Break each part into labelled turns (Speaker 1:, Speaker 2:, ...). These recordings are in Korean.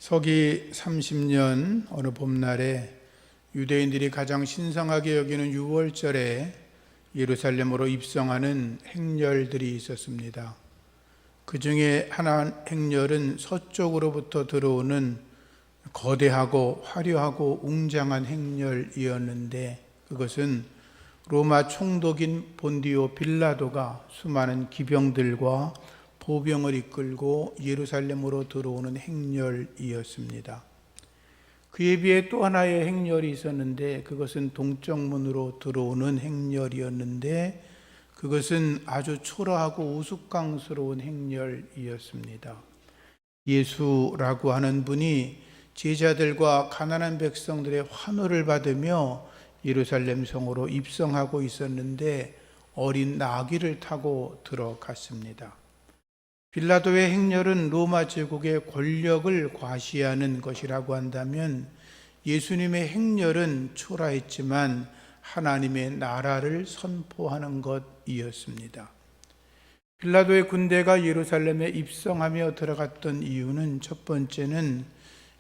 Speaker 1: 서기 30년 어느 봄날에 유대인들이 가장 신성하게 여기는 유월절에 예루살렘으로 입성하는 행렬들이 있었습니다. 그 중에 하나 행렬은 서쪽으로부터 들어오는 거대하고 화려하고 웅장한 행렬이었는데, 그것은 로마 총독인 본디오 빌라도가 수많은 기병들과 보병을 이끌고 예루살렘으로 들어오는 행렬이었습니다. 그에 비해 또 하나의 행렬이 있었는데, 그것은 동쪽문으로 들어오는 행렬이었는데, 그것은 아주 초라하고 우스꽝스러운 행렬이었습니다. 예수라고 하는 분이 제자들과 가난한 백성들의 환호를 받으며 예루살렘 성으로 입성하고 있었는데, 어린 나귀를 타고 들어갔습니다. 빌라도의 행렬은 로마 제국의 권력을 과시하는 것이라고 한다면, 예수님의 행렬은 초라했지만 하나님의 나라를 선포하는 것이었습니다. 빌라도의 군대가 예루살렘에 입성하며 들어갔던 이유는, 첫 번째는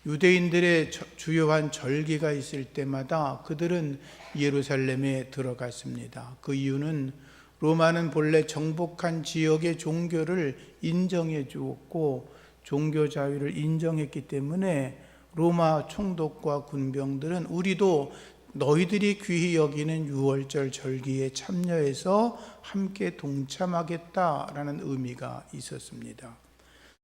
Speaker 1: 유대인들의 주요한 절기가 있을 때마다 그들은 예루살렘에 들어갔습니다. 그 이유는 로마는 본래 정복한 지역의 종교를 인정해 주었고 종교 자유를 인정했기 때문에 로마 총독과 군병들은 우리도 너희들이 귀히 여기는 유월절 절기에 참여해서 함께 동참하겠다라는 의미가 있었습니다.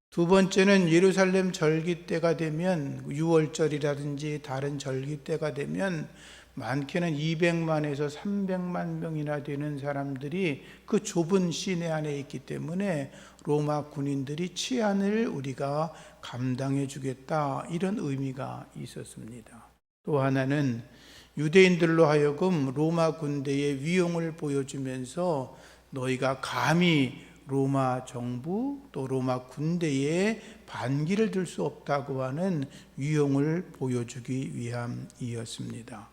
Speaker 1: 두 번째는 예루살렘 절기 때가 되면, 유월절이라든지 다른 절기 때가 되면 많게는 200만에서 300만 명이나 되는 사람들이 그 좁은 시내 안에 있기 때문에 로마 군인들이 치안을 우리가 감당해 주겠다, 이런 의미가 있었습니다. 또 하나는 유대인들로 하여금 로마 군대의 위용을 보여주면서 너희가 감히 로마 정부 또 로마 군대에 반기를 들 수 없다고 하는 위용을 보여주기 위함이었습니다.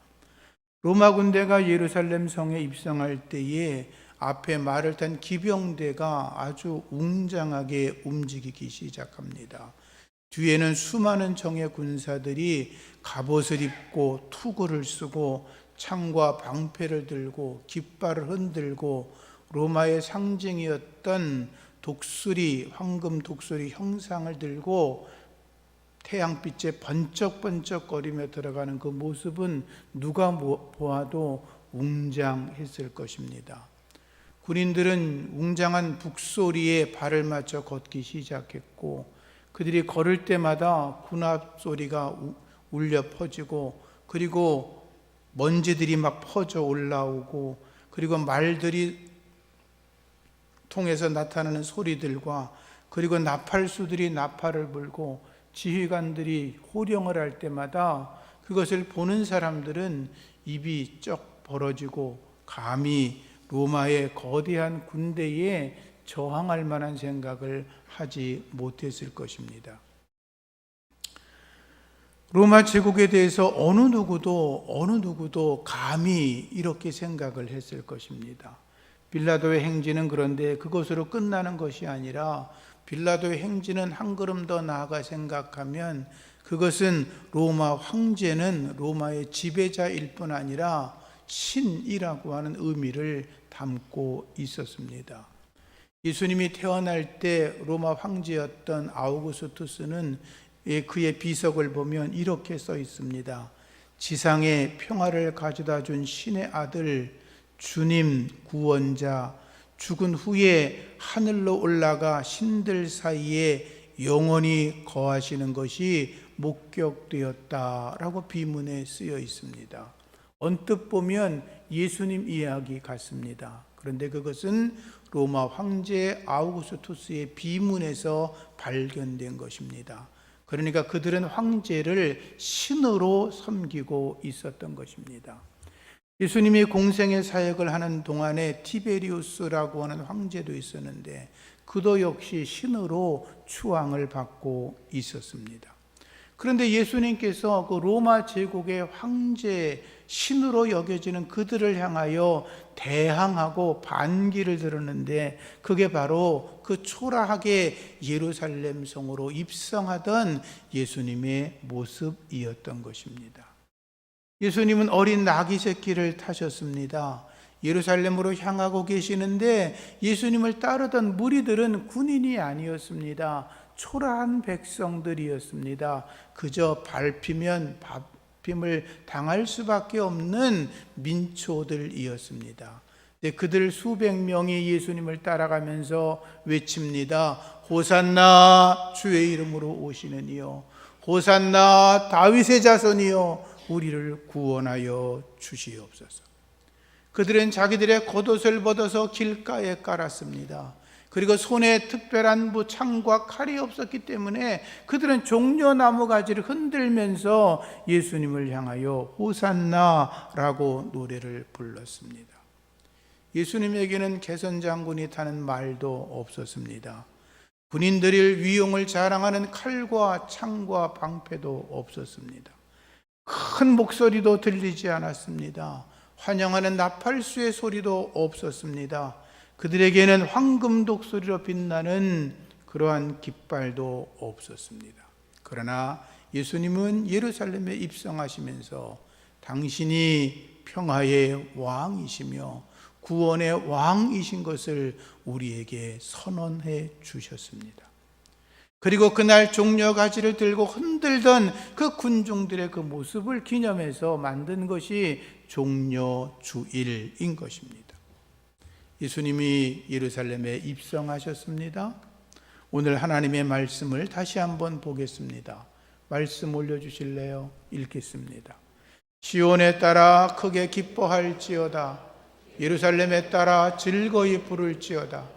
Speaker 1: 로마 군대가 예루살렘 성에 입성할 때에 앞에 말을 탄 기병대가 아주 웅장하게 움직이기 시작합니다. 뒤에는 수많은 정예 군사들이 갑옷을 입고 투구를 쓰고 창과 방패를 들고 깃발을 흔들고 로마의 상징이었던 독수리, 황금 독수리 형상을 들고 태양빛에 번쩍번쩍거리며 들어가는 그 모습은 누가 보아도 웅장했을 것입니다. 군인들은 웅장한 북소리에 발을 맞춰 걷기 시작했고, 그들이 걸을 때마다 군합 소리가 울려 퍼지고, 그리고 먼지들이 막 퍼져 올라오고, 그리고 말들이 통해서 나타나는 소리들과, 그리고 나팔수들이 나팔을 불고 지휘관들이 호령을 할 때마다 그것을 보는 사람들은 입이 쩍 벌어지고 감히 로마의 거대한 군대에 저항할 만한 생각을 하지 못했을 것입니다. 로마 제국에 대해서 어느 누구도 감히 이렇게 생각을 했을 것입니다. 빌라도의 행진은 그런데 그것으로 끝나는 것이 아니라, 빌라도의 행진은 한 걸음 더 나아가 생각하면 그것은 로마 황제는 로마의 지배자일 뿐 아니라 신이라고 하는 의미를 담고 있었습니다. 예수님이 태어날 때 로마 황제였던 아우구스투스는 그의 비석을 보면 이렇게 써 있습니다. 지상에 평화를 가져다 준 신의 아들, 주님 구원자, 죽은 후에 하늘로 올라가 신들 사이에 영원히 거하시는 것이 목격되었다라고 비문에 쓰여 있습니다. 언뜻 보면 예수님 이야기 같습니다. 그런데 그것은 로마 황제 아우구스투스의 비문에서 발견된 것입니다. 그러니까 그들은 황제를 신으로 섬기고 있었던 것입니다. 예수님이 공생의 사역을 하는 동안에 티베리우스라고 하는 황제도 있었는데, 그도 역시 신으로 추앙을 받고 있었습니다. 그런데 예수님께서 그 로마 제국의 황제 신으로 여겨지는 그들을 향하여 대항하고 반기를 들었는데, 그게 바로 그 초라하게 예루살렘 성으로 입성하던 예수님의 모습이었던 것입니다. 예수님은 어린 나귀 새끼를 타셨습니다. 예루살렘으로 향하고 계시는데 예수님을 따르던 무리들은 군인이 아니었습니다. 초라한 백성들이었습니다. 그저 밟히면 밟힘을 당할 수밖에 없는 민초들이었습니다. 그들 수백 명이 예수님을 따라가면서 외칩니다. 호산나, 주의 이름으로 오시는 이여, 호산나 다윗의 자손이여, 우리를 구원하여 주시옵소서. 그들은 자기들의 겉옷을 벗어서 길가에 깔았습니다. 그리고 손에 특별한 창과 칼이 없었기 때문에 그들은 종려나무 가지를 흔들면서 예수님을 향하여 호산나라고 노래를 불렀습니다. 예수님에게는 개선장군이 타는 말도 없었습니다. 군인들의 위용을 자랑하는 칼과 창과 방패도 없었습니다. 큰 목소리도 들리지 않았습니다. 환영하는 나팔수의 소리도 없었습니다. 그들에게는 황금 독수리로 빛나는 그러한 깃발도 없었습니다. 그러나 예수님은 예루살렘에 입성하시면서 당신이 평화의 왕이시며 구원의 왕이신 것을 우리에게 선언해 주셨습니다. 그리고 그날 종려가지를 들고 흔들던 그 군중들의 그 모습을 기념해서 만든 것이 종려주일인 것입니다. 예수님이 예루살렘에 입성하셨습니다. 오늘 하나님의 말씀을 다시 한번 보겠습니다. 말씀 올려주실래요? 읽겠습니다. 시온에 따라 크게 기뻐할지어다. 예루살렘에 따라 즐거이 부를지어다.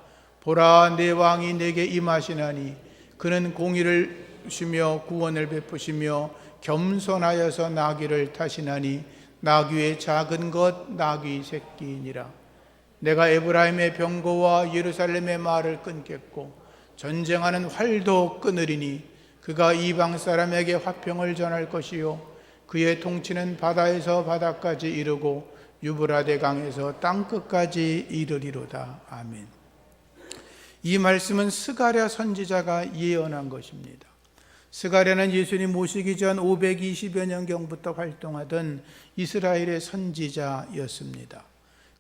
Speaker 1: 보라, 내 왕이 내게 임하시나니 그는 공의를 주시며 구원을 베푸시며 겸손하여서 나귀를 타시나니 나귀의 작은 것 나귀 새끼이니라. 내가 에브라임의 병거와 예루살렘의 말을 끊겠고 전쟁하는 활도 끊으리니 그가 이방 사람에게 화평을 전할 것이요 그의 통치는 바다에서 바다까지 이르고 유브라데 강에서 땅끝까지 이르리로다. 아멘. 이 말씀은 스가랴 선지자가 예언한 것입니다. 스가랴는 예수님 모시기 전 520여 년경부터 활동하던 이스라엘의 선지자였습니다.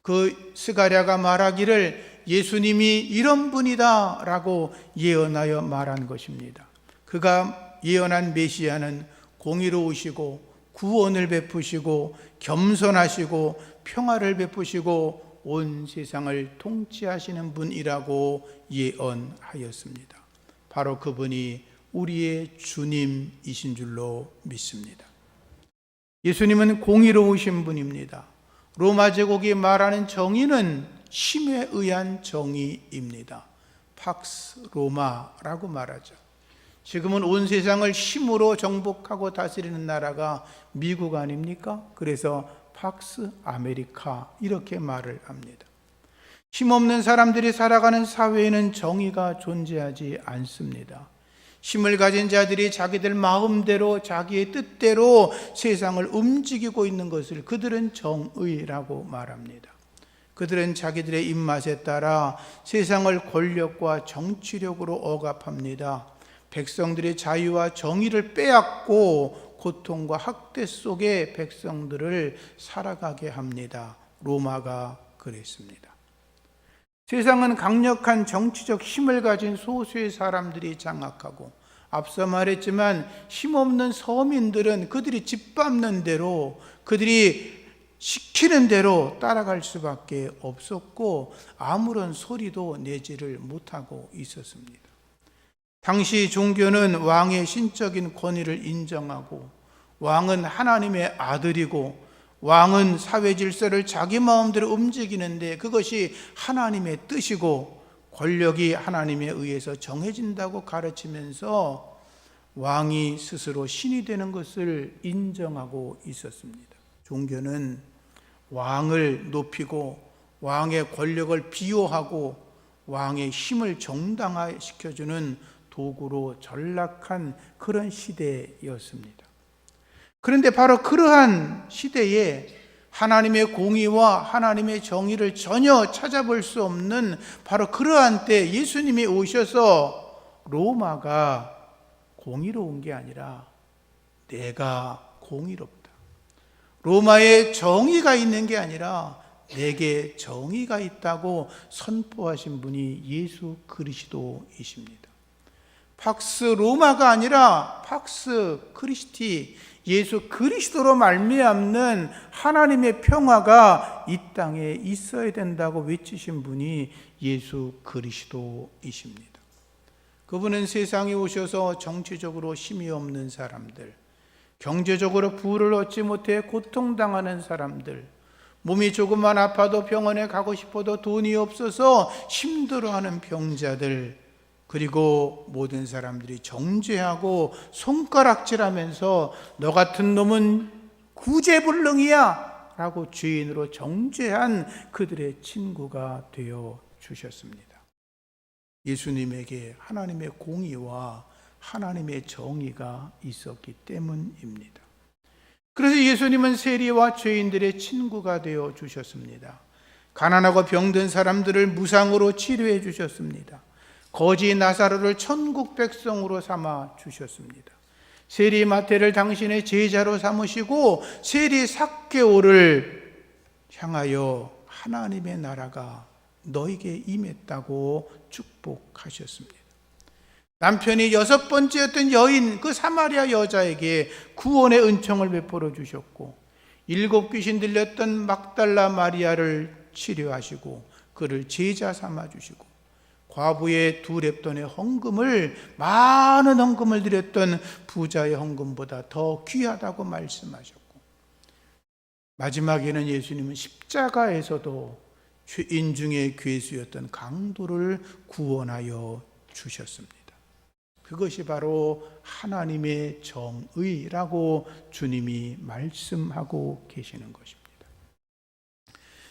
Speaker 1: 그 스가랴가 말하기를 예수님이 이런 분이다 라고 예언하여 말한 것입니다. 그가 예언한 메시아는 공의로우시고 구원을 베푸시고 겸손하시고 평화를 베푸시고 온 세상을 통치하시는 분이라고 예언하였습니다. 바로 그분이 우리의 주님이신 줄로 믿습니다. 예수님은 공의로우신 분입니다. 로마 제국이 말하는 정의는 힘에 의한 정의입니다. 팍스 로마라고 말하죠. 지금은 온 세상을 힘으로 정복하고 다스리는 나라가 미국 아닙니까? 그래서 팍스 아메리카 이렇게 말을 합니다. 힘없는 사람들이 살아가는 사회에는 정의가 존재하지 않습니다. 힘을 가진 자들이 자기들 마음대로 자기의 뜻대로 세상을 움직이고 있는 것을 그들은 정의라고 말합니다. 그들은 자기들의 입맛에 따라 세상을 권력과 정치력으로 억압합니다. 백성들의 자유와 정의를 빼앗고 고통과 학대 속에 백성들을 살아가게 합니다. 로마가 그랬습니다. 세상은 강력한 정치적 힘을 가진 소수의 사람들이 장악하고, 앞서 말했지만 힘없는 서민들은 그들이 짓밟는 대로, 그들이 시키는 대로 따라갈 수밖에 없었고 아무런 소리도 내지를 못하고 있었습니다. 당시 종교는 왕의 신적인 권위를 인정하고, 왕은 하나님의 아들이고, 왕은 사회 질서를 자기 마음대로 움직이는데 그것이 하나님의 뜻이고 권력이 하나님에 의해서 정해진다고 가르치면서 왕이 스스로 신이 되는 것을 인정하고 있었습니다. 종교는 왕을 높이고 왕의 권력을 비호하고 왕의 힘을 정당화시켜주는 도구로 전락한 그런 시대였습니다. 그런데 바로 그러한 시대에 하나님의 공의와 하나님의 정의를 전혀 찾아볼 수 없는 바로 그러한 때 예수님이 오셔서 로마가 공의로운 게 아니라 내가 공의롭다. 로마에 정의가 있는 게 아니라 내게 정의가 있다고 선포하신 분이 예수 그리스도이십니다. 팍스 로마가 아니라 팍스 크리스티, 예수 그리스도로 말미암는 하나님의 평화가 이 땅에 있어야 된다고 외치신 분이 예수 그리스도이십니다. 그분은 세상에 오셔서 정치적으로 힘이 없는 사람들, 경제적으로 부를 얻지 못해 고통당하는 사람들, 몸이 조금만 아파도 병원에 가고 싶어도 돈이 없어서 힘들어하는 병자들, 그리고 모든 사람들이 정죄하고 손가락질하면서 너 같은 놈은 구제불능이야 라고 죄인으로 정죄한 그들의 친구가 되어 주셨습니다. 예수님에게 하나님의 공의와 하나님의 정의가 있었기 때문입니다. 그래서 예수님은 세리와 죄인들의 친구가 되어 주셨습니다. 가난하고 병든 사람들을 무상으로 치료해 주셨습니다. 거지 나사로를 천국 백성으로 삼아 주셨습니다. 세리 마태를 당신의 제자로 삼으시고 세리 삭개오를 향하여 하나님의 나라가 너에게 임했다고 축복하셨습니다. 남편이 6번째였던 여인, 그 사마리아 여자에게 구원의 은총을 베풀어 주셨고 7 귀신 들렸던 막달라 마리아를 치료하시고 그를 제자 삼아 주시고 과부의 2 렙돈의 헌금을 많은 헌금을 드렸던 부자의 헌금보다 더 귀하다고 말씀하셨고 마지막에는 예수님은 십자가에서도 죄인 중에 괴수였던 강도를 구원하여 주셨습니다. 그것이 바로 하나님의 정의라고 주님이 말씀하고 계시는 것입니다.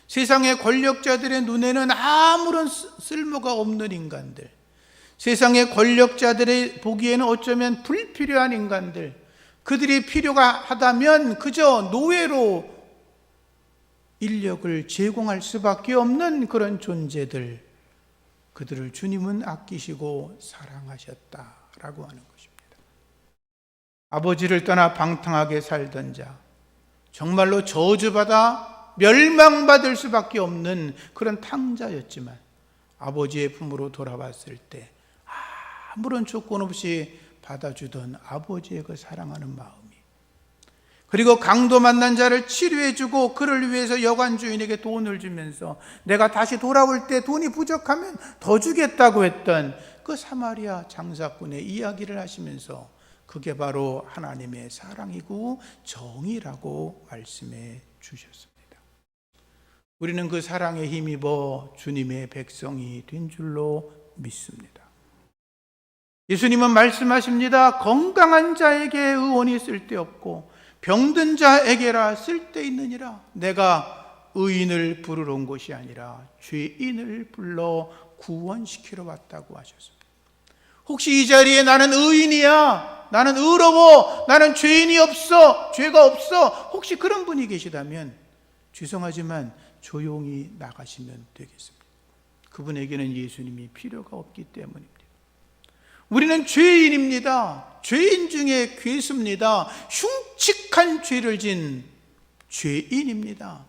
Speaker 1: 세상의 권력자들의 눈에는 아무런 쓸모가 없는 인간들, 세상의 권력자들의 보기에는 어쩌면 불필요한 인간들, 그들이 필요가 하다면 그저 노예로 인력을 제공할 수밖에 없는 그런 존재들, 그들을 주님은 아끼시고 사랑하셨다라고 하는 것입니다. 아버지를 떠나 방탕하게 살던 자, 정말로 저주받아 멸망받을 수밖에 없는 그런 탕자였지만 아버지의 품으로 돌아왔을 때 아무런 조건 없이 받아주던 아버지의 그 사랑하는 마음이, 그리고 강도 만난 자를 치료해주고 그를 위해서 여관 주인에게 돈을 주면서 내가 다시 돌아올 때 돈이 부족하면 더 주겠다고 했던 그 사마리아 장사꾼의 이야기를 하시면서 그게 바로 하나님의 사랑이고 정의라고 말씀해 주셨습니다. 우리는 그 사랑에 힘입어 주님의 백성이 된 줄로 믿습니다. 예수님은 말씀하십니다. 건강한 자에게 의원이 쓸데없고 병든 자에게라 쓸데있느니라. 내가 의인을 부르러 온 것이 아니라 죄인을 불러 구원시키러 왔다고 하셨습니다. 혹시 이 자리에 나는 의인이야, 나는 의로워, 나는 죄인이 없어, 죄가 없어, 혹시 그런 분이 계시다면 죄송하지만 조용히 나가시면 되겠습니다. 그분에게는 예수님이 필요가 없기 때문입니다. 우리는 죄인입니다. 죄인 중에 괴수입니다. 흉측한 죄를 진 죄인입니다.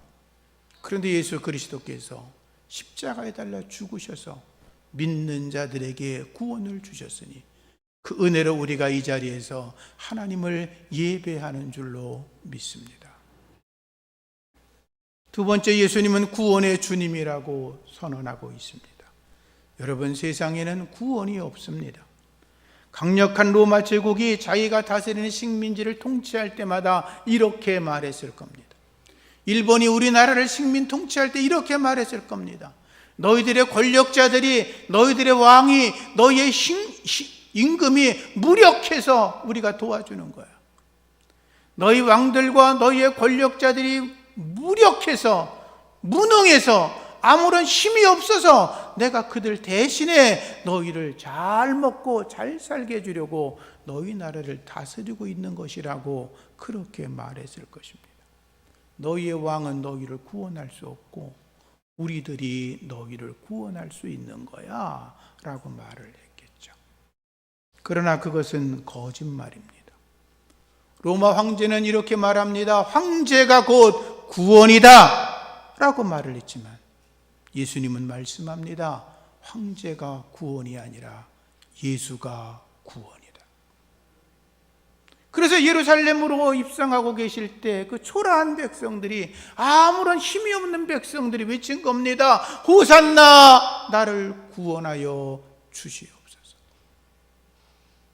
Speaker 1: 그런데 예수 그리스도께서 십자가에 달려 죽으셔서 믿는 자들에게 구원을 주셨으니 그 은혜로 우리가 이 자리에서 하나님을 예배하는 줄로 믿습니다. 두 번째, 예수님은 구원의 주님이라고 선언하고 있습니다. 여러분, 세상에는 구원이 없습니다. 강력한 로마 제국이 자기가 다스리는 식민지를 통치할 때마다 이렇게 말했을 겁니다. 일본이 우리나라를 식민 통치할 때 이렇게 말했을 겁니다. 너희들의 권력자들이, 너희들의 왕이, 너희의 임금이 무력해서 우리가 도와주는 거야. 너희 왕들과 너희의 권력자들이 무력해서, 무능해서, 아무런 힘이 없어서 내가 그들 대신에 너희를 잘 먹고 잘 살게 해주려고 너희 나라를 다스리고 있는 것이라고 그렇게 말했을 것입니다. 너희의 왕은 너희를 구원할 수 없고 우리들이 너희를 구원할 수 있는 거야 라고 말을 했겠죠. 그러나 그것은 거짓말입니다. 로마 황제는 이렇게 말합니다. 황제가 곧 구원이다 라고 말을 했지만 예수님은 말씀합니다. 황제가 구원이 아니라 예수가 구원이다. 그래서 예루살렘으로 입성하고 계실 때 그 초라한 백성들이, 아무런 힘이 없는 백성들이 외친 겁니다. 호산나, 나를 구원하여 주시옵소서.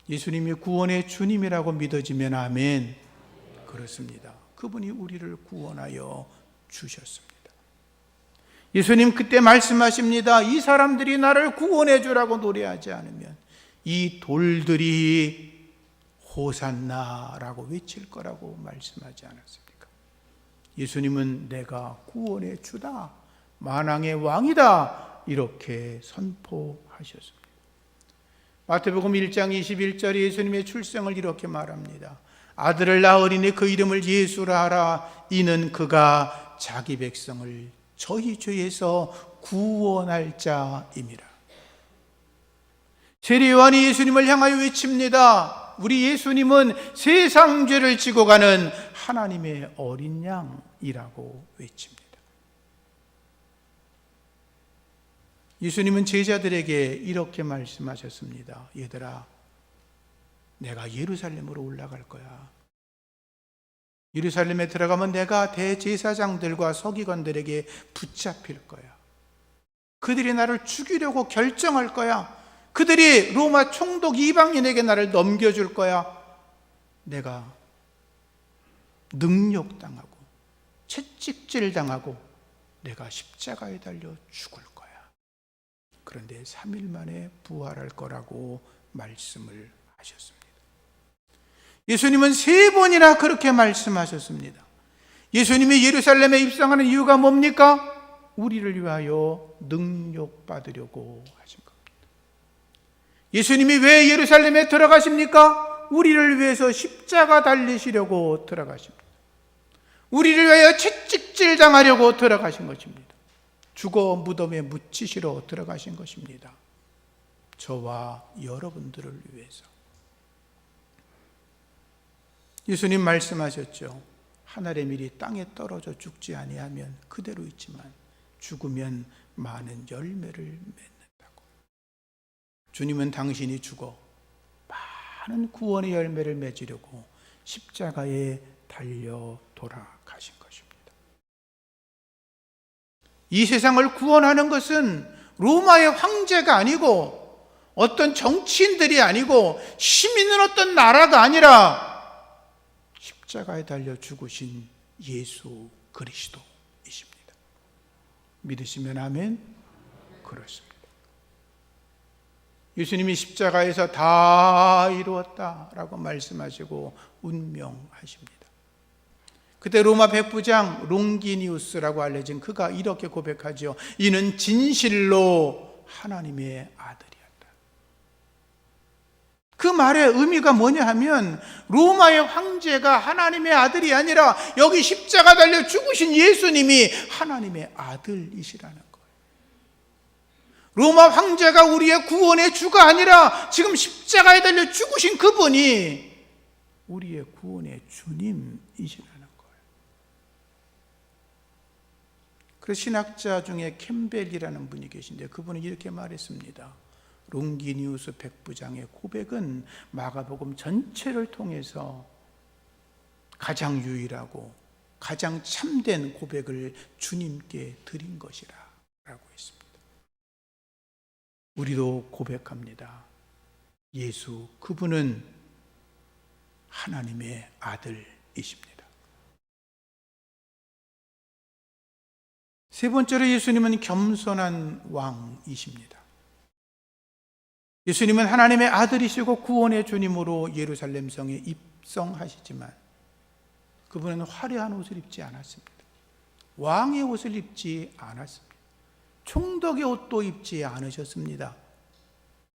Speaker 1: 예수님이 구원의 주님이라고 믿어지면 아멘. 그렇습니다. 그분이 우리를 구원하여 주셨습니다. 예수님 그때 말씀하십니다. 이 사람들이 나를 구원해 주라고 노래하지 않으면 이 돌들이 호산나라고 외칠 거라고 말씀하지 않았습니까? 예수님은 내가 구원의 주다, 만왕의 왕이다, 이렇게 선포하셨습니다. 마태복음 1장 21절에 예수님의 출생을 이렇게 말합니다. 아들을 낳으리니 그 이름을 예수라 하라. 이는 그가 자기 백성을 저희 죄에서 구원할 자임이라. 세례요한이 예수님을 향하여 외칩니다. 우리 예수님은 세상 죄를 지고 가는 하나님의 어린 양이라고 외칩니다. 예수님은 제자들에게 이렇게 말씀하셨습니다. 얘들아, 내가 예루살렘으로 올라갈 거야. 예루살렘에 들어가면 내가 대제사장들과 서기관들에게 붙잡힐 거야. 그들이 나를 죽이려고 결정할 거야. 그들이 로마 총독 이방인에게 나를 넘겨줄 거야. 내가 능욕당하고 채찍질당하고 내가 십자가에 달려 죽을 거야. 그런데 3일 만에 부활할 거라고 말씀을 하셨습니다. 예수님은 3번이나 그렇게 말씀하셨습니다. 예수님이 예루살렘에 입성하는 이유가 뭡니까? 우리를 위하여 능욕받으려고 하신 겁니다. 예수님이 왜 예루살렘에 들어가십니까? 우리를 위해서 십자가 달리시려고 들어가십니다. 우리를 위하여 채찍질 당하려고 들어가신 것입니다. 죽어 무덤에 묻히시러 들어가신 것입니다. 저와 여러분들을 위해서. 예수님 말씀하셨죠. 하늘의 밀이 땅에 떨어져 죽지 아니하면 그대로 있지만 죽으면 많은 열매를 맺는다고. 주님은 당신이 죽어 많은 구원의 열매를 맺으려고 십자가에 달려 돌아가신 것입니다. 이 세상을 구원하는 것은 로마의 황제가 아니고 어떤 정치인들이 아니고 힘 있는 어떤 나라가 아니라 십자가에 달려 죽으신 예수 그리스도이십니다. 믿으시면 아멘. 그렇습니다. 예수님이 십자가에서 다 이루었다라고 말씀하시고 운명하십니다. 그때 로마 백부장 롱기니우스라고 알려진 그가 이렇게 고백하죠. 이는 진실로 하나님의 아들이었다. 그 말의 의미가 뭐냐 하면 로마의 황제가 하나님의 아들이 아니라 여기 십자가 달려 죽으신 예수님이 하나님의 아들이시라는 거예요. 로마 황제가 우리의 구원의 주가 아니라 지금 십자가에 달려 죽으신 그분이 우리의 구원의 주님이시라는 거예요. 그래서 신학자 중에 캠벨이라는 분이 계신데 그분은 이렇게 말했습니다. 롱기니우스 백부장의 고백은 마가복음 전체를 통해서 가장 유일하고 가장 참된 고백을 주님께 드린 것이라 라고 했습니다. 우리도 고백합니다. 예수 그분은 하나님의 아들이십니다. 세 번째로 예수님은 겸손한 왕이십니다. 예수님은 하나님의 아들이시고 구원의 주님으로 예루살렘 성에 입성하시지만 그분은 화려한 옷을 입지 않았습니다. 왕의 옷을 입지 않았습니다. 총독의 옷도 입지 않으셨습니다.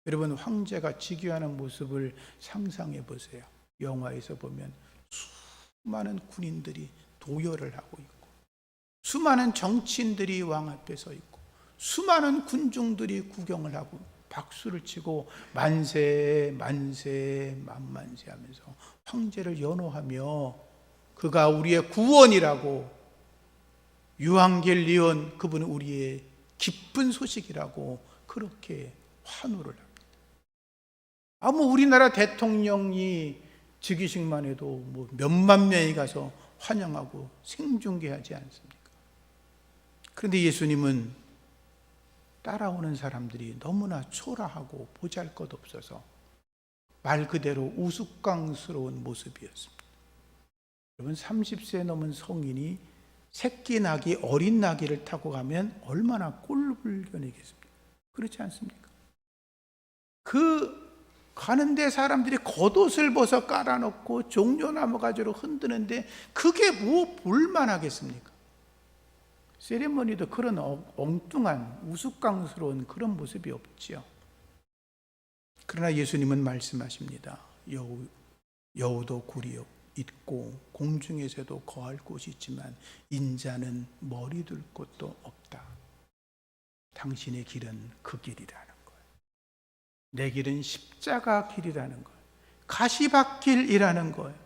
Speaker 1: 여러분, 황제가 즉위하는 모습을 상상해 보세요. 영화에서 보면 수많은 군인들이 도열을 하고 있고, 수많은 정치인들이 왕 앞에 서 있고, 수많은 군중들이 구경을 하고 박수를 치고 만세 만세 만만세 하면서 황제를 연호하며 그가 우리의 구원이라고, 유앙겔리온, 그분은 우리의 기쁜 소식이라고 그렇게 환호를 합니다. 우리나라 대통령이 즉위식만 해도 몇만 명이 가서 환영하고 생중계하지 않습니까? 그런데 예수님은 따라오는 사람들이 너무나 초라하고 보잘것없어서 말 그대로 우스꽝스러운 모습이었습니다. 여러분, 30세 넘은 성인이 새끼 나귀, 어린 나귀를 타고 가면 얼마나 꼴불견이겠습니까? 그렇지 않습니까? 가는데 사람들이 겉옷을 벗어 깔아놓고 종려나무 가지로 흔드는데 그게 뭐 볼만하겠습니까? 세리머니도 그런 엉뚱한 우스꽝스러운 그런 모습이 없지요. 그러나 예수님은 말씀하십니다. 여우도 굴이 있고 공중에서도 거할 곳이 있지만 인자는 머리 둘 곳도 없다. 당신의 길은 그 길이라는 거예요. 내 길은 십자가 길이라는 거예요. 가시밭길이라는 거예요.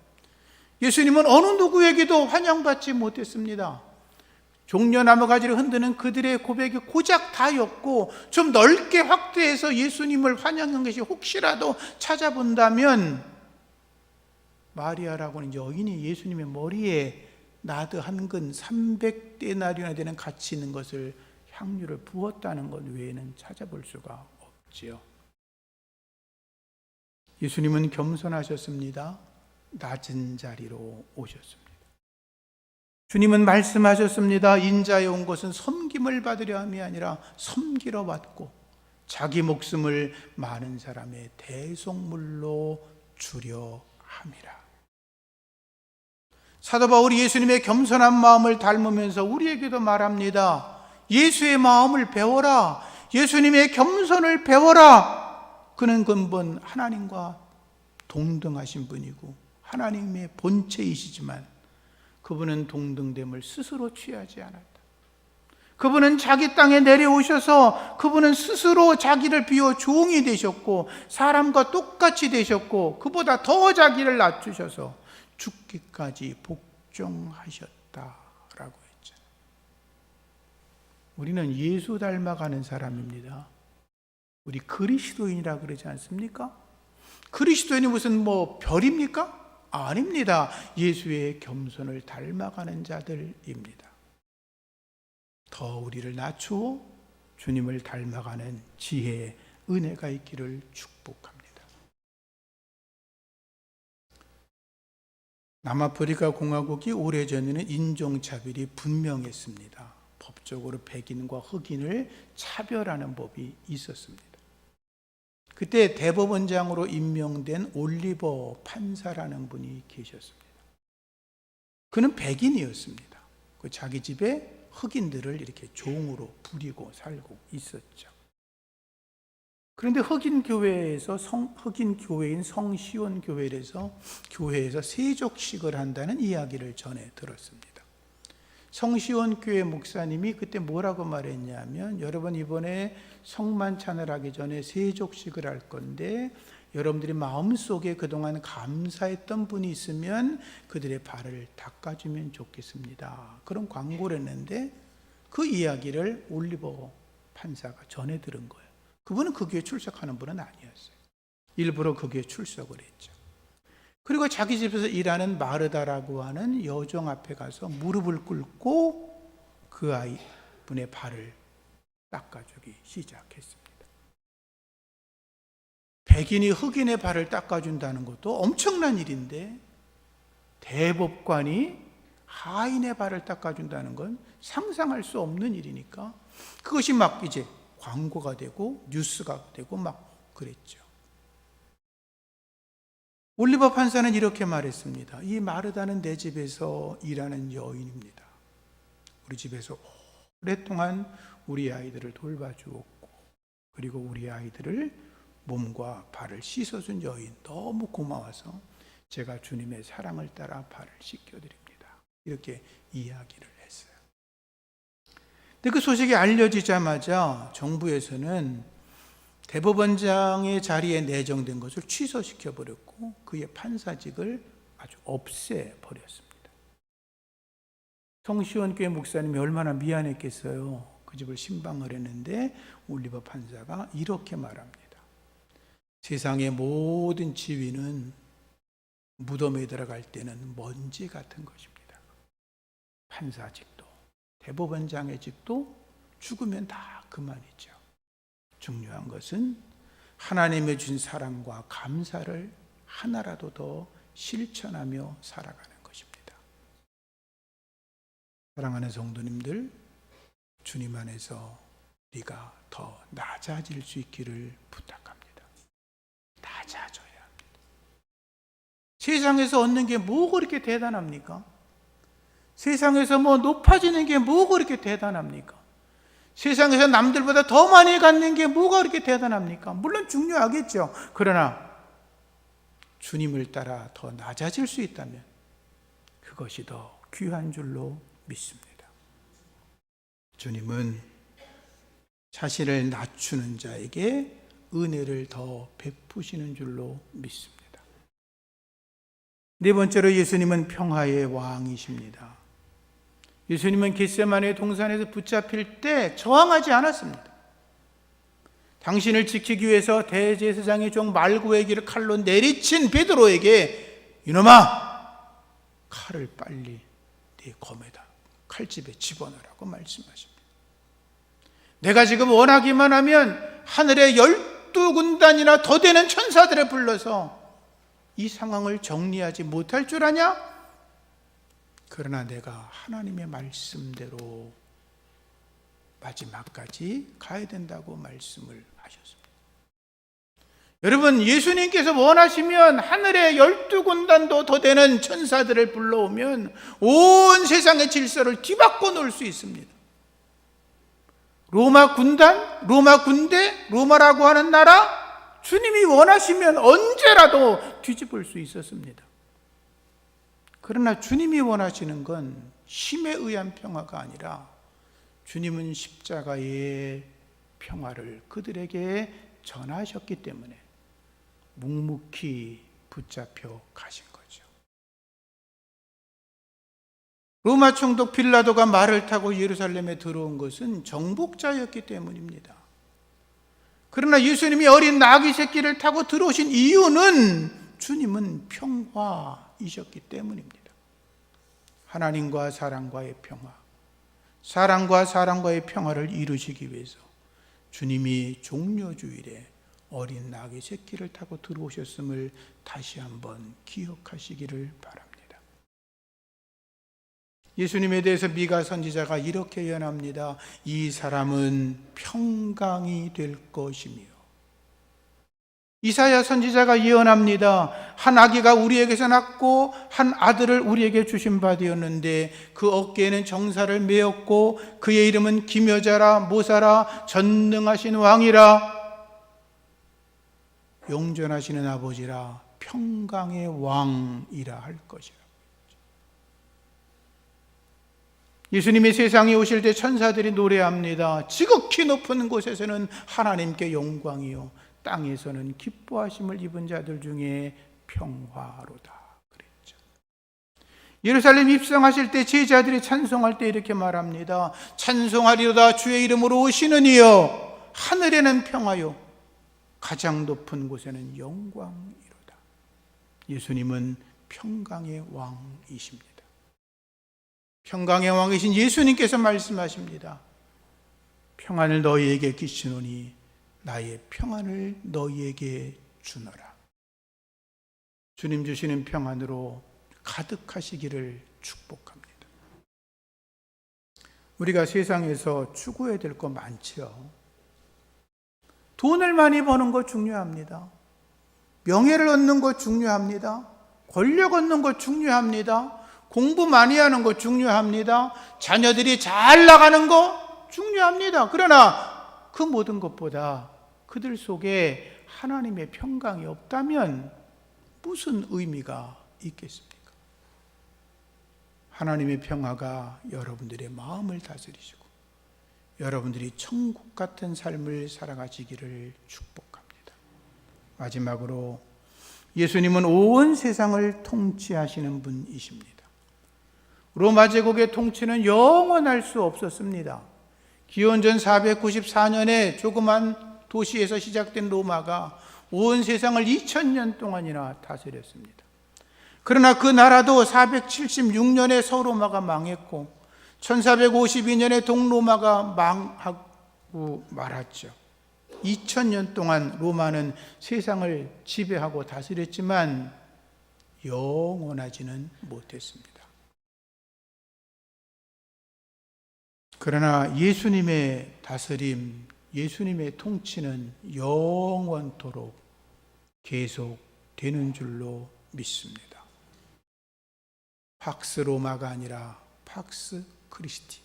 Speaker 1: 예수님은 어느 누구에게도 환영받지 못했습니다. 종려나무 가지를 흔드는 그들의 고백이 고작 다였고, 좀 넓게 확대해서 예수님을 환영한 것이 혹시라도 찾아본다면, 마리아라고는 여인이 예수님의 머리에 나드 한 근 300데나리온이나 되는 가치 있는 것을, 향유를 부었다는 것 외에는 찾아볼 수가 없지요. 예수님은 겸손하셨습니다. 낮은 자리로 오셨습니다. 주님은 말씀하셨습니다. 인자에 온 것은 섬김을 받으려 함이 아니라 섬기러 왔고 자기 목숨을 많은 사람의 대속물로 주려 함이라. 사도 바울이 예수님의 겸손한 마음을 닮으면서 우리에게도 말합니다. 예수의 마음을 배워라. 예수님의 겸손을 배워라. 그는 근본 하나님과 동등하신 분이고 하나님의 본체이시지만 그분은 동등됨을 스스로 취하지 않았다. 그분은 자기 땅에 내려오셔서 그분은 스스로 자기를 비워 종이 되셨고 사람과 똑같이 되셨고 그보다 더 자기를 낮추셔서 죽기까지 복종하셨다라고 했잖아요. 우리는 예수 닮아가는 사람입니다. 우리 그리스도인이라 그러지 않습니까? 그리스도인이 무슨 별입니까? 아닙니다. 예수의 겸손을 닮아가는 자들입니다. 더 우리를 낮추어 주님을 닮아가는 지혜의 은혜가 있기를 축복합니다. 남아프리카 공화국이 오래전에는 인종차별이 분명했습니다. 법적으로 백인과 흑인을 차별하는 법이 있었습니다. 그때 대법원장으로 임명된 올리버 판사라는 분이 계셨습니다. 그는 백인이었습니다. 자기 집에 흑인들을 이렇게 종으로 부리고 살고 있었죠. 그런데 흑인 교회인 성시온 교회에서 세족식을 한다는 이야기를 전해 들었습니다. 성시온 교회 목사님이 그때 뭐라고 말했냐면, 여러분 이번에 성만찬을 하기 전에 세족식을 할 건데 여러분들이 마음속에 그동안 감사했던 분이 있으면 그들의 발을 닦아주면 좋겠습니다. 그런 광고를 했는데 그 이야기를 올리버 판사가 전해 들은 거예요. 그분은 그 교회에 출석하는 분은 아니었어요. 일부러 그 교회에 출석을 했죠. 그리고 자기 집에서 일하는 마르다라고 하는 여종 앞에 가서 무릎을 꿇고 그 아이분의 발을 닦아주기 시작했습니다. 백인이 흑인의 발을 닦아준다는 것도 엄청난 일인데 대법관이 하인의 발을 닦아준다는 건 상상할 수 없는 일이니까 그것이 막 이제 광고가 되고 뉴스가 되고 막 그랬죠. 올리버 판사는 이렇게 말했습니다. 이 마르다는 내 집에서 일하는 여인입니다. 우리 집에서 오랫동안 우리 아이들을 돌봐주었고, 그리고 우리 아이들을 몸과 발을 씻어준 여인 너무 고마워서 제가 주님의 사랑을 따라 발을 씻겨드립니다. 이렇게 이야기를 했어요. 근데 그 소식이 알려지자마자 정부에서는 대법원장의 자리에 내정된 것을 취소시켜버렸고 그의 판사직을 아주 없애버렸습니다. 성시원교회 목사님이 얼마나 미안했겠어요. 그 집을 신방을 했는데 올리버 판사가 이렇게 말합니다. 세상의 모든 지위는 무덤에 들어갈 때는 먼지 같은 것입니다. 판사직도 대법원장의 직도 죽으면 다 그만이죠. 중요한 것은 하나님의 준 사랑과 감사를 하나라도 더 실천하며 살아가는 것입니다. 사랑하는 성도님들, 주님 안에서 우리가 더 낮아질 수 있기를 부탁합니다. 낮아져야 합니다. 세상에서 얻는 게 뭐가 그렇게 대단합니까? 세상에서 뭐 높아지는 게 뭐가 그렇게 대단합니까? 세상에서 남들보다 더 많이 갖는 게 뭐가 그렇게 대단합니까? 물론 중요하겠죠. 그러나 주님을 따라 더 낮아질 수 있다면 그것이 더 귀한 줄로 믿습니다. 주님은 자신을 낮추는 자에게 은혜를 더 베푸시는 줄로 믿습니다. 네 번째로 예수님은 평화의 왕이십니다. 예수님은 겟세마네 동산에서 붙잡힐 때 저항하지 않았습니다. 당신을 지키기 위해서 대제사장의 종 말구에게를 칼로 내리친 베드로에게 이놈아, 칼을 빨리 네 검에다 칼집에 집어넣으라고 말씀하십니다. 내가 지금 원하기만 하면 하늘의 12군단이나 더 되는 천사들을 불러서 이 상황을 정리하지 못할 줄 아냐? 그러나 내가 하나님의 말씀대로 마지막까지 가야 된다고 말씀을 하셨습니다. 여러분, 예수님께서 원하시면 하늘의 12군단도 더 되는 천사들을 불러오면 온 세상의 질서를 뒤바꿔 놓을 수 있습니다. 로마 군단, 로마 군대, 로마라고 하는 나라, 주님이 원하시면 언제라도 뒤집을 수 있었습니다. 그러나 주님이 원하시는 건 힘에 의한 평화가 아니라 주님은 십자가의 평화를 그들에게 전하셨기 때문에 묵묵히 붙잡혀 가신 거죠. 로마 총독 빌라도가 말을 타고 예루살렘에 들어온 것은 정복자였기 때문입니다. 그러나 예수님이 어린 나귀 새끼를 타고 들어오신 이유는 주님은 평화이셨기 때문입니다. 하나님과 사람과의 평화, 사람과 사람과의 평화를 이루시기 위해서 주님이 종려주일에 어린 나귀 새끼를 타고 들어오셨음을 다시 한번 기억하시기를 바랍니다. 예수님에 대해서 미가 선지자가 이렇게 예언합니다. 이 사람은 평강이 될 것이며, 이사야 선지자가 예언합니다. 한 아기가 우리에게서 낳고 한 아들을 우리에게 주신 바 되었는데 그 어깨에는 정사를 메었고 그의 이름은 기묘자라 모사라 전능하신 왕이라 용전하시는 아버지라 평강의 왕이라 할 것이라. 예수님이 세상에 오실 때 천사들이 노래합니다. 지극히 높은 곳에서는 하나님께 영광이요 땅에서는 기뻐하심을 입은 자들 중에 평화로다 그랬죠. 예루살렘 입성하실 때 제자들이 찬송할 때 이렇게 말합니다. 찬송하리로다 주의 이름으로 오시는 이여, 하늘에는 평화요 가장 높은 곳에는 영광이로다. 예수님은 평강의 왕이십니다. 평강의 왕이신 예수님께서 말씀하십니다. 평안을 너희에게 끼치노니 나의 평안을 너희에게 주노라. 주님 주시는 평안으로 가득하시기를 축복합니다. 우리가 세상에서 추구해야 될 거 많죠. 돈을 많이 버는 거 중요합니다. 명예를 얻는 거 중요합니다. 권력 얻는 거 중요합니다. 공부 많이 하는 거 중요합니다. 자녀들이 잘 나가는 거 중요합니다. 그러나 그 모든 것보다 그들 속에 하나님의 평강이 없다면 무슨 의미가 있겠습니까? 하나님의 평화가 여러분들의 마음을 다스리시고 여러분들이 천국 같은 삶을 살아가시기를 축복합니다. 마지막으로 예수님은 온 세상을 통치하시는 분이십니다. 로마 제국의 통치는 영원할 수 없었습니다. 기원전 494년에 조그만 도시에서 시작된 로마가 온 세상을 2000년 동안이나 다스렸습니다. 그러나 그 나라도 476년에 서로마가 망했고 1452년에 동로마가 망하고 말았죠. 2000년 동안 로마는 세상을 지배하고 다스렸지만 영원하지는 못했습니다. 그러나 예수님의 다스림, 예수님의 통치는 영원토록 계속되는 줄로 믿습니다. 팍스 로마가 아니라 팍스 크리스티,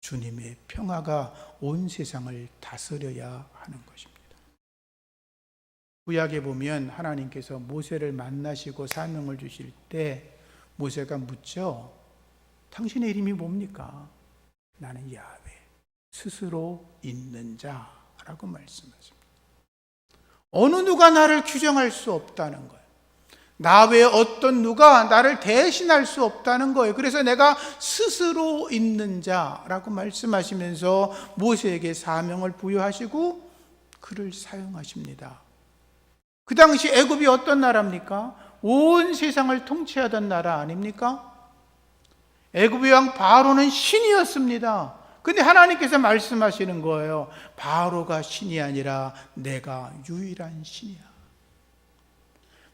Speaker 1: 주님의 평화가 온 세상을 다스려야 하는 것입니다. 구약에 보면 하나님께서 모세를 만나시고 사명을 주실 때 모세가 묻죠. 당신의 이름이 뭡니까? 나는 야훼, 스스로 있는 자라고 말씀하십니다. 어느 누가 나를 규정할 수 없다는 거예요. 나 외에 어떤 누가 나를 대신할 수 없다는 거예요. 그래서 내가 스스로 있는 자라고 말씀하시면서 모세에게 사명을 부여하시고 그를 사용하십니다. 그 당시 애굽이 어떤 나라입니까? 온 세상을 통치하던 나라 아닙니까? 애굽의 왕 바로는 신이었습니다. 근데 하나님께서 말씀하시는 거예요. 바로가 신이 아니라 내가 유일한 신이야.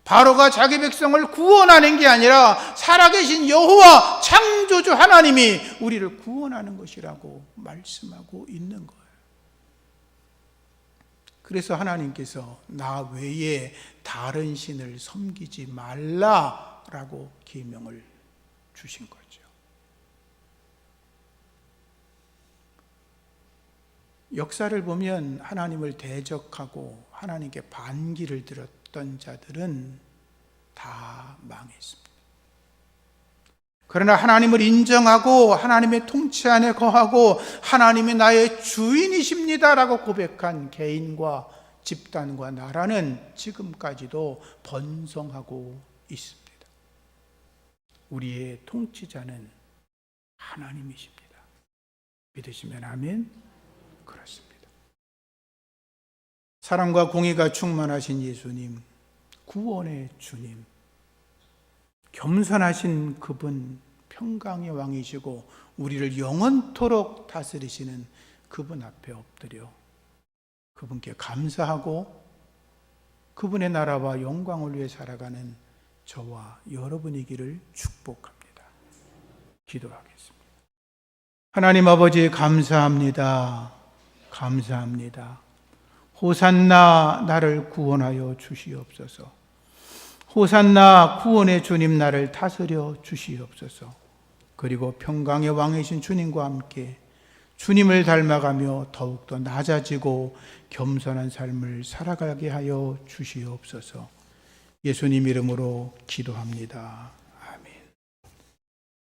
Speaker 1: 바로가 자기 백성을 구원하는 게 아니라 살아계신 여호와 창조주 하나님이 우리를 구원하는 것이라고 말씀하고 있는 거예요. 그래서 하나님께서 나 외에 다른 신을 섬기지 말라라고 계명을 주신 거죠. 역사를 보면 하나님을 대적하고 하나님께 반기를 들었던 자들은 다 망했습니다. 그러나 하나님을 인정하고 하나님의 통치 안에 거하고 하나님이 나의 주인이십니다라고 고백한 개인과 집단과 나라는 지금까지도 번성하고 있습니다. 우리의 통치자는 하나님이십니다. 믿으시면 아멘. 그렇습니다. 사랑과 공의가 충만하신 예수님, 구원의 주님, 겸손하신 그분, 평강의 왕이시고 우리를 영원토록 다스리시는 그분 앞에 엎드려 그분께 감사하고 그분의 나라와 영광을 위해 살아가는 저와 여러분이기를 축복합니다. 기도하겠습니다. 하나님 아버지 감사합니다. 감사합니다. 호산나 나를 구원하여 주시옵소서. 호산나 구원의 주님 나를 다스려 주시옵소서. 그리고 평강의 왕이신 주님과 함께 주님을 닮아가며 더욱더 낮아지고 겸손한 삶을 살아가게 하여 주시옵소서. 예수님 이름으로 기도합니다.